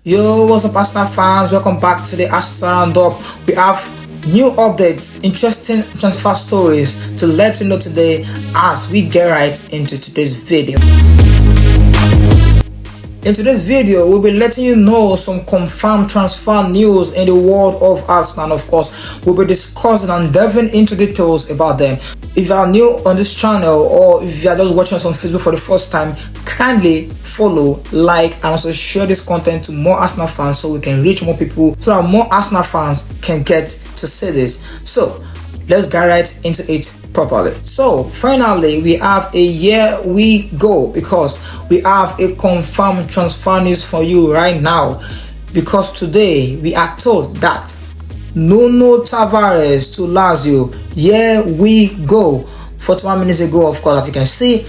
Yo, what's up, Arsenal fans? Welcome back to the Arsenal Roundup. We have new updates, interesting transfer stories to let you know today as we get right into today's video. In today's video, we'll be letting you know some confirmed transfer news in the world of Arsenal. Of course, we'll be discussing and delving into details about them. If you are new on this channel or if you are just watching us on Facebook for the first time, kindly follow, like, and also share this content to more Arsenal fans so we can reach more people, so that more Arsenal fans can get to see this. So let's get right into it properly. So finally, we have a year we go because we have a confirmed transfer news for you right now, because today we are told that Nuno Tavares to Lazio, here we go. 41 minutes ago, of course, as you can see,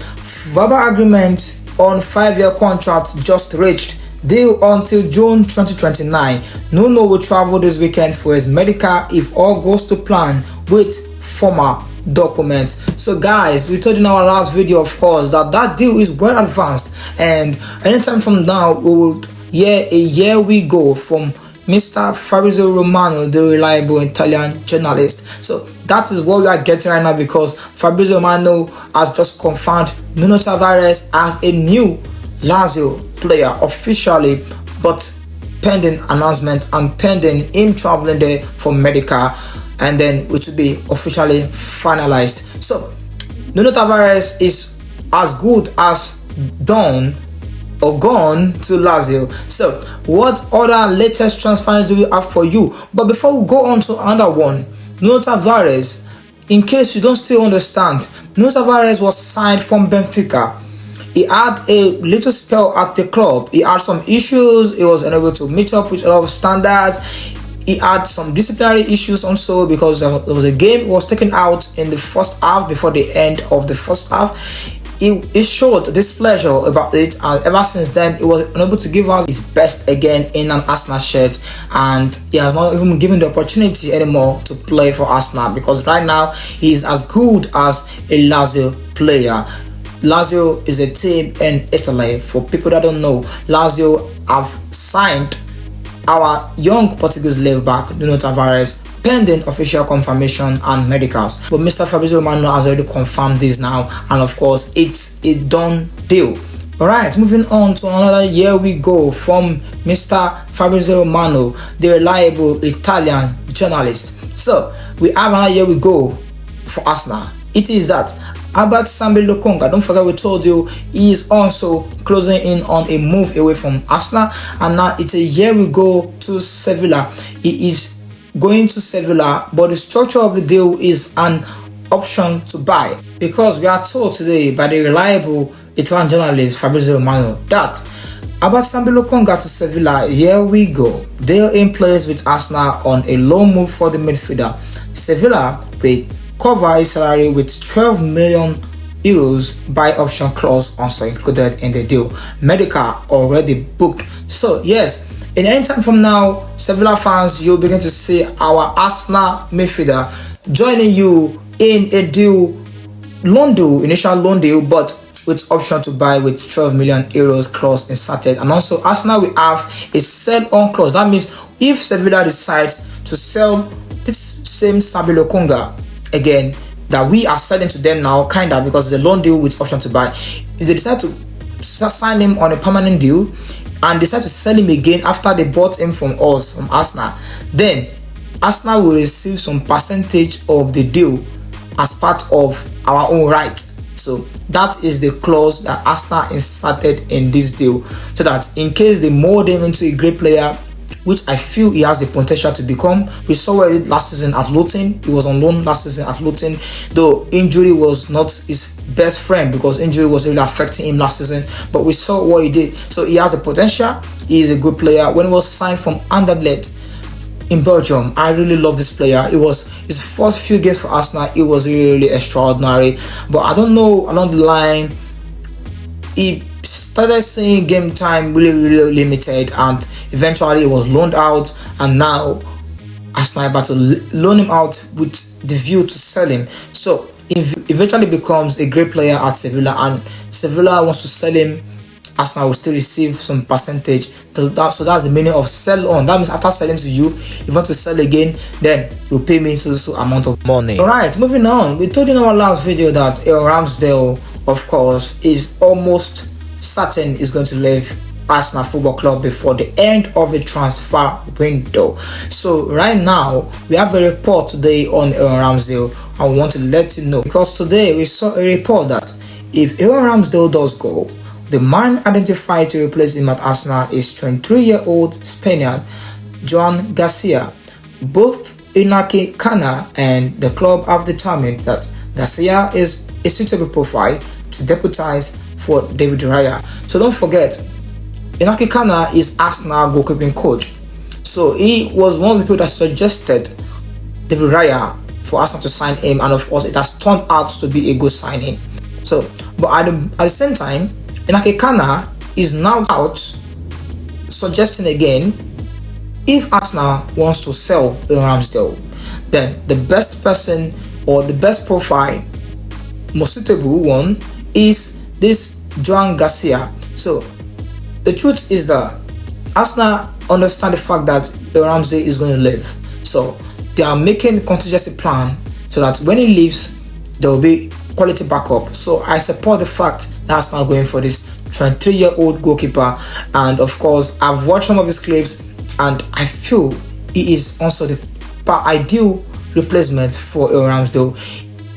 verbal agreement on 5-year contract just reached, deal until June 2029. Nuno will travel this weekend for his medical if all goes to plan with former documents. So guys, we told you in our last video, of course, that deal is well advanced, and anytime from now we will hear a year we go from Mr. Fabrizio Romano, the reliable Italian journalist. So that is what we are getting right now, because Fabrizio Romano has just confirmed Nuno Tavares as a new Lazio player officially, but pending announcement and pending him traveling there for medical, and then it will be officially finalized. So Nuno Tavares is as good as done or gone to Lazio. So what other latest transfers do we have for you? But before we go on to another one, Nuno Tavares, in case you don't still understand, Nuno Tavares was signed from Benfica. He had a little spell at the club. He had some issues. He was unable to meet up with a lot of standards. He had some disciplinary issues also, because there was a game he was taken out in the first half before the end of the first half. He showed displeasure about it, and ever since then he was unable to give us his best again in an Arsenal shirt, and he has not even given the opportunity anymore to play for Arsenal, because right now he's as good as a Lazio player. Lazio is a team in Italy. For people that don't know, Lazio have signed our young Portuguese left back Nuno Tavares, pending official confirmation and medicals. But Mr. Fabrizio Romano has already confirmed this now, and of course it's a done deal. Alright, moving on to another year we go from Mr. Fabrizio Romano, the reliable Italian journalist. So we have another year we go for Arsenal. It is that Albert Sambi Lokonga, don't forget we told you, he is also closing in on a move away from Arsenal, and now it's a year we go to Sevilla. He is going to Sevilla, but the structure of the deal is an option to buy, because we are told today by the reliable Italian journalist Fabrizio Romano that about Sambi Lokonga to Sevilla, here we go. They're in place with Arsenal on a loan move for the midfielder. Sevilla will cover his salary with 12 million euros by option clause also included in the deal. Medical already booked. So yes, in any time from now, Sevilla fans, you'll begin to see our Arsenal midfielder joining you in a deal, initial loan deal, but with option to buy with 12 million euros clause inserted. And also Arsenal will have a sell on clause. That means if Sevilla decides to sell this same Sambi Lokonga again, that we are selling to them now, kinda, because it's a loan deal with option to buy, if they decide to sign him on a permanent deal and decide to sell him again after they bought him from us, from Arsenal, then Arsenal will receive some percentage of the deal as part of our own right. So that is the clause that Arsenal inserted in this deal, so that in case they mold him into a great player, which I feel he has the potential to become. We saw what he did last season at Luton. He was on loan last season at Luton, though injury was not his best friend, because injury was really affecting him last season, but we saw what he did. So he has the potential. He is a good player. When he was signed from Anderlecht in Belgium, I really love this player. It was his first few games for Arsenal. It was really extraordinary, but I don't know, along the line he started seeing game time really limited, and eventually he was loaned out, and now Arsenal are about to loan him out with the view to sell him. So he eventually becomes a great player at Sevilla, and Sevilla wants to sell him Arsenal will still receive some percentage. So that's the meaning of sell on. That means after selling to you, if you want to sell again, then you pay me so amount of money. Alright, moving on. We told you in our last video that Ramsdale, of course, is almost certain is going to leave Arsenal Football Club before the end of the transfer window. So right now we have a report today on Ramsdale. I want to let you know, because today we saw a report that if Ramsdale does go, the man identified to replace him at Arsenal is 23-year-old Spaniard Joan Garcia. Both Inaki Kana and the club have determined that Garcia is a suitable profile to deputize for David Raya. So don't forget, Inaki Kana is Arsenal goalkeeping coach. So he was one of the people that suggested David Raya for Arsenal to sign him, and of course it has turned out to be a good signing. So, but at the same time, Inaki Kana is now out suggesting again, if Arsenal wants to sell Ramsdale, then the best person or the best profile, most suitable one, is this Joan Garcia. So the truth is that Arsenal understand the fact that Ramsdale is going to leave. So they are making a contingency plan so that when he leaves, there will be quality backup. So I support the fact that Arsenal going for this 23-year-old goalkeeper, and of course I've watched some of his clips and I feel he is also the ideal replacement for Ramsdale.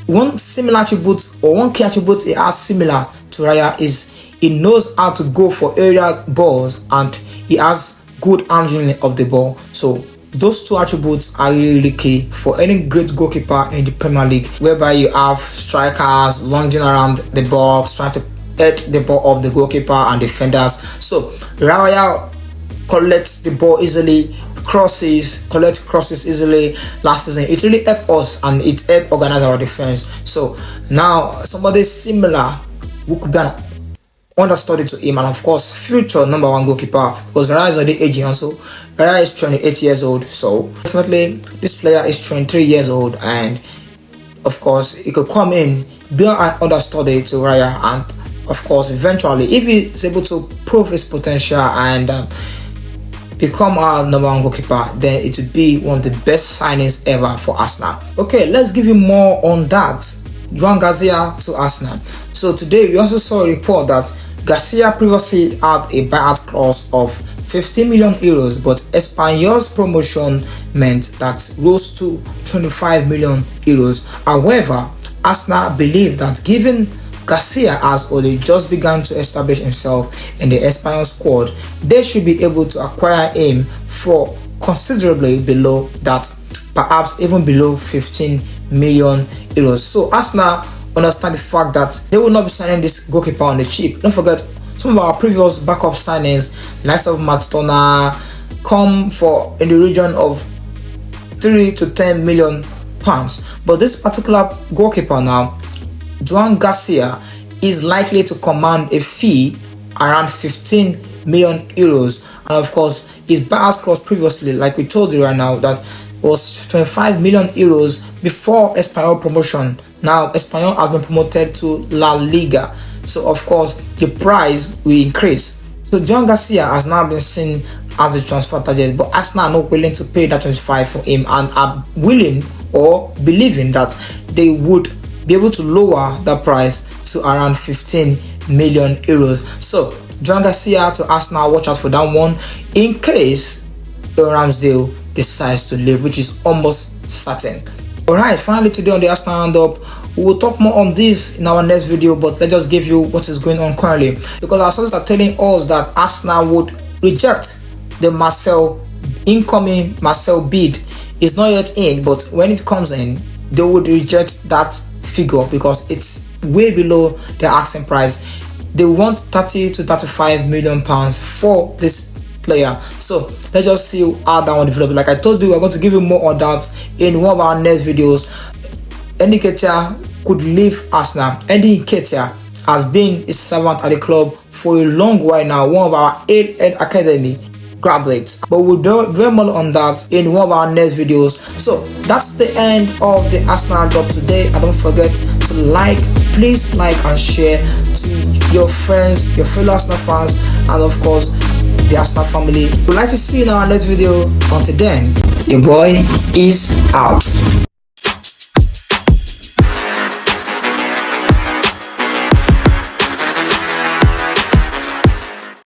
One similar attribute, or one key attribute he has similar to Raya, is he knows how to go for aerial balls and he has good handling of the ball. So those two attributes are really key for any great goalkeeper in the Premier League, whereby you have strikers lunging around the box trying to head the ball off the goalkeeper and defenders. So Raya collects the ball easily, collect crosses easily. Last season it really helped us and it helped organize our defense. So now somebody similar who could be an understudy to him, and of course future #1 goalkeeper, because Raya is already aging also. Raya is 28 years old, so definitely this player is 23 years old, and of course he could come in, be an understudy to Raya, and of course eventually if he is able to prove his potential and become our #1 goalkeeper, then it would be one of the best signings ever for Arsenal. Okay, let's give you more on that. Joan Garcia to Arsenal. So today we also saw a report that Garcia previously had a buyout clause of 50 million euros, but Espanyol's promotion meant that rose to 25 million euros. However, Arsenal believe that given Garcia has only just begun to establish himself in the Espanyol squad, they should be able to acquire him for considerably below that, perhaps even below 15 million euros. So Arsenal understand the fact that they will not be signing this goalkeeper on the cheap. Don't forget, some of our previous backup signings, likes of Matt Turner, come for in the region of 3 to 10 million pounds. But this particular goalkeeper now, Joan Garcia, is likely to command a fee around 15 million euros. And of course, his buyout clause previously, like we told you right now, that was 25 million euros before Espanyol promotion. Now Espanyol has been promoted to La Liga, so of course the price will increase. So Joan Garcia has now been seen as a transfer target, but Arsenal are not willing to pay that 25 for him, and are willing or believing that they would be able to lower the price to around 15 million euros. So Joan Garcia to Arsenal, watch out for that one in case Ramsdale decides to leave, which is almost certain. Alright, finally today on the Arsenal Roundup, we will talk more on this in our next video, but let's just give you what is going on currently, because our sources are telling us that Arsenal would reject the incoming Marcel bid. It's not yet in, but when it comes in, they would reject that figure because it's way below the asking price. They want 30 to 35 million pounds for this player. So let's just see how that one develops. Like I told you, we're going to give you more on that in one of our next videos. Eddie Nketiah could leave Arsenal. Eddie Nketiah has been a servant at the club for a long while now, one of our 8 academy graduates, but we'll dwell more on that in one of our next videos. So that's the end of the Arsenal Roundup today, and don't forget to please like and share to your friends, your fellow Arsenal fans, and of course the Arsenal family. We'd like to see you in our next video. Until then, your boy is out.